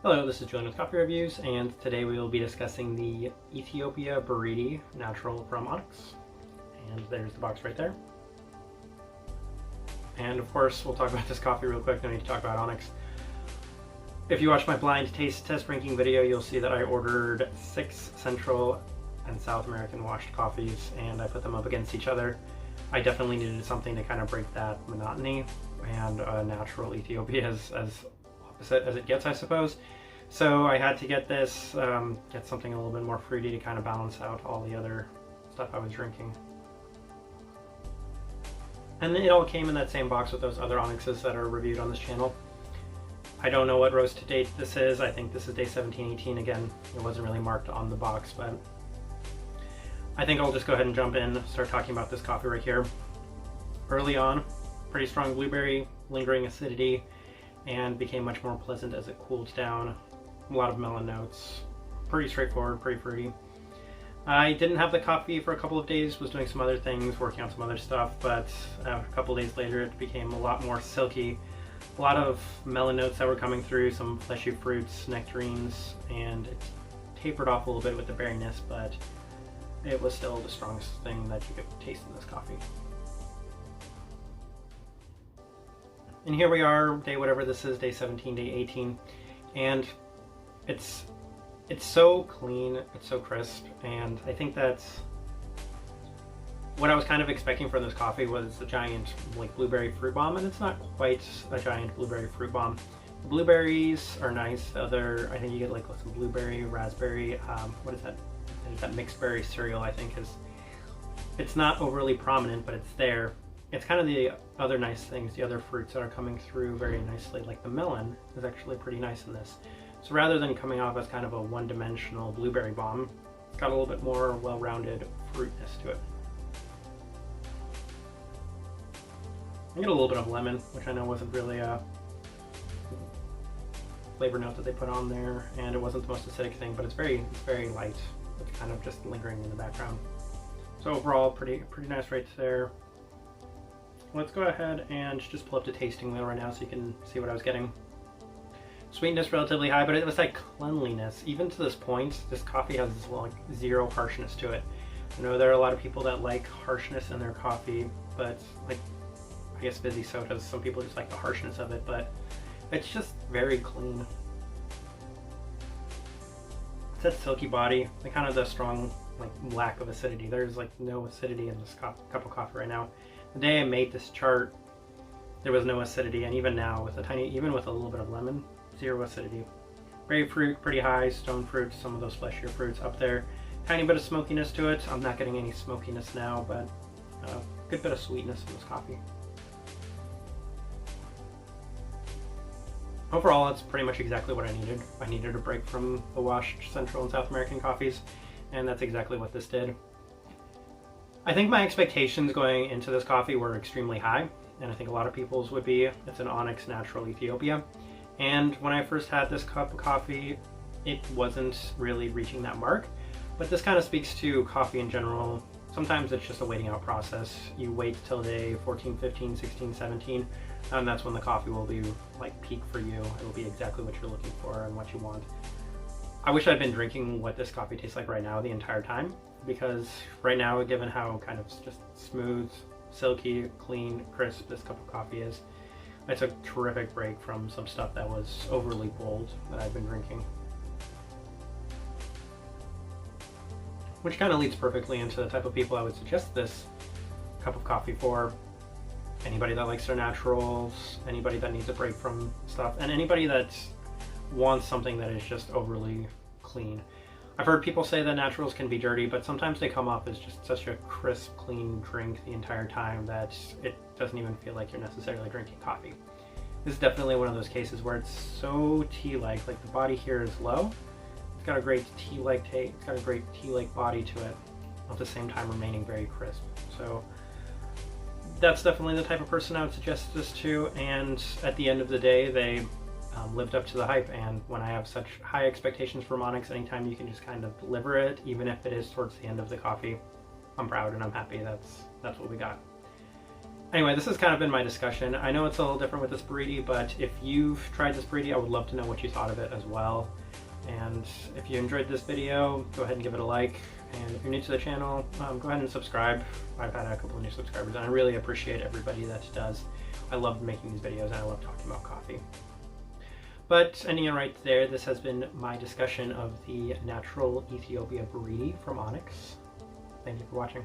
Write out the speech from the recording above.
Hello, this is Julian with Coffee Reviews, and today we will be discussing the Ethiopia Beriti Natural from Onyx. And there's the box right there. And of course, we'll talk about this coffee real quick, no need to talk about Onyx. If you watch my blind taste test ranking video, you'll see that I ordered 6 Central and South American washed coffees, and I put them up against each other. I definitely needed something to kind of break that monotony, and natural Ethiopia is as opposite as it gets, I suppose. So I had to get this, get something a little bit more fruity to kind of balance out all the other stuff I was drinking. And it all came in that same box with those other Onyxes that are reviewed on this channel. I don't know what roast to date this is. I think this is day 1718. Again, it wasn't really marked on the box, but I think I'll just go ahead and jump in, start talking about this coffee right here. Early on, pretty strong blueberry, lingering acidity, and became much more pleasant as it cooled down. A lot of melon notes, pretty straightforward, pretty fruity. I didn't have the coffee for a couple of days, was doing some other things, working on some other stuff, but a couple of days later it became a lot more silky. A lot of melon notes that were coming through, some fleshy fruits, nectarines, and it tapered off a little bit with the berryness, but it was still the strongest thing that you could taste in this coffee. And here we are, day whatever this is, day 17, day 18, and it's so clean, it's so crisp, and I think that's what I was kind of expecting from this coffee was a giant like blueberry fruit bomb, and it's not quite a giant blueberry fruit bomb. The blueberries are nice. The other, I think you get like some blueberry, raspberry, what is that? There's that mixed berry cereal, I think, is, it's not overly prominent, but it's there. It's kind of the other nice things, the other fruits that are coming through very nicely, like the melon is actually pretty nice in this. So rather than coming off as kind of a one-dimensional blueberry bomb, it's got a little bit more well-rounded fruitness to it. I get a little bit of lemon, which I know wasn't really a flavor note that they put on there, and it wasn't the most acidic thing, but it's very light. It's kind of just lingering in the background. So overall, pretty nice right there. Let's go ahead and just pull up the tasting wheel right now so you can see what I was getting. Sweetness relatively high, but it was like cleanliness. Even to this point, this coffee has like zero harshness to it. I know there are a lot of people that like harshness in their coffee, but like, I guess fizzy sodas, some people just like the harshness of it, but it's just very clean. It's that silky body, and kind of the strong like lack of acidity. There's like no acidity in this cup of coffee right now. The day I made this chart, there was no acidity, and even now with even with a little bit of lemon, zero acidity. Grapefruit, pretty high, stone fruit, some of those fleshier fruits up there. Tiny bit of smokiness to it. I'm not getting any smokiness now, but a good bit of sweetness in this coffee. Overall, it's pretty much exactly what I needed. I needed a break from the washed Central and South American coffees, and that's exactly what this did. I think my expectations going into this coffee were extremely high, and I think a lot of people's would be. It's an Onyx Natural Ethiopia, and when I first had this cup of coffee, it wasn't really reaching that mark, but this kind of speaks to coffee in general. Sometimes it's just a waiting out process. You wait till day 14, 15, 16, 17, and that's when the coffee will be like peak for you. It'll be exactly what you're looking for and what you want. I wish I'd been drinking what this coffee tastes like right now the entire time, because right now, given how kind of just smooth, silky, clean, crisp this cup of coffee is, it's a terrific break from some stuff that was overly bold that I've been drinking. Which kind of leads perfectly into the type of people I would suggest this cup of coffee for. Anybody that likes their naturals, anybody that needs a break from stuff, and anybody that wants something that is just overly clean. I've heard people say that naturals can be dirty, but sometimes they come off as just such a crisp, clean drink the entire time that it doesn't even feel like you're necessarily drinking coffee. This is definitely one of those cases where it's so tea-like, like the body here is low. It's got a great tea-like taste, it's got a great tea-like body to it, at the same time remaining very crisp. So that's definitely the type of person I would suggest this to, and at the end of the day, they lived up to the hype. And when I have such high expectations for Onyx, anytime you can just kind of deliver it, even if it is towards the end of the coffee, I'm proud and I'm happy. That's what we got. Anyway, this has kind of been my discussion. I know it's a little different with this Beriti, but if you've tried this Beriti, I would love to know what you thought of it as well. And if you enjoyed this video, go ahead and give it a like. And if you're new to the channel, go ahead and subscribe. I've had a couple of new subscribers, and I really appreciate everybody that does. I love making these videos, and I love talking about coffee. But ending it right there, this has been my discussion of the Natural Ethiopia Beriti from Onyx. Thank you for watching.